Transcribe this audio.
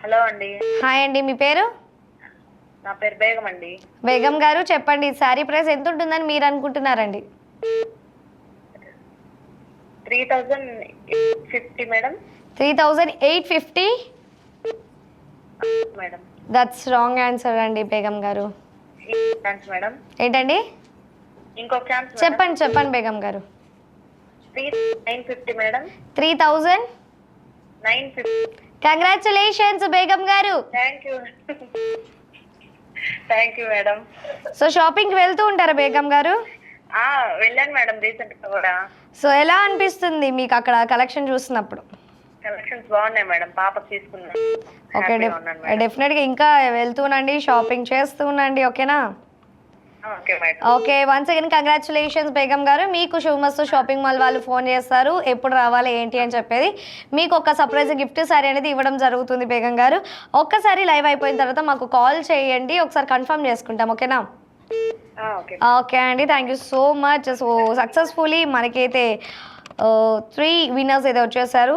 Hello అండి. Hi అండి, మీ పేరు? నా పేరు బేగం అండి. బేగం గారు చెప్పండి, శారీ ప్రైస్ ఎంత ఉంటుందని మీరు అనుకుంటున్నారండి? 3050 madam. 3850? Madam. That's wrong answer అండి బేగం గారు. Chance madam. ఏంటండి? ఇంకో ఛాన్స్ చెప్పండి చెప్పండి బేగం గారు. 3950 మేడం. 3950. కంగ్రాచులేషన్స్ బేగం గారు. Thank you madam. సో షాపింగ్కి వెళ్తూ ఉంటారా బేగం గారు? వెళ్ళాను మేడం రీసెంట్ గా కూడా. సో ఎలా అనిపిస్తుంది మీకు అక్కడ కలెక్షన్ చూసినప్పుడు? కలెక్షన్స్ బాగున్నాయి మేడం, పాపకు తీసుకున్నాను. ఓకే, డెఫినెట్గా ఇంకా వెళ్తూనండి, షాపింగ్ చేస్తూనండి. ఓకేనా? Okay madam. Okay, once again congratulations Begum గారు. మీకు శుభమస్తు షాపింగ్ మాల్ వాళ్ళు ఫోన్ చేస్తారు ఎప్పుడు రావాలి ఏంటి అని చెప్పేది. మీకు ఒక సర్ప్రైజ్ గిఫ్ట్ సారీ అనేది ఇవ్వడం జరుగుతుంది బేగం గారు. ఒక్కసారి లైవ్ అయిపోయిన తర్వాత మాకు కాల్ చేయండి, ఒకసారి కన్ఫర్మ్ చేసుకుంటాం. ఓకేనా? ఓకే అండి, thank you so much. So successfully మనకైతే 3 విన్నర్స్ అయితే వచ్చేసారు.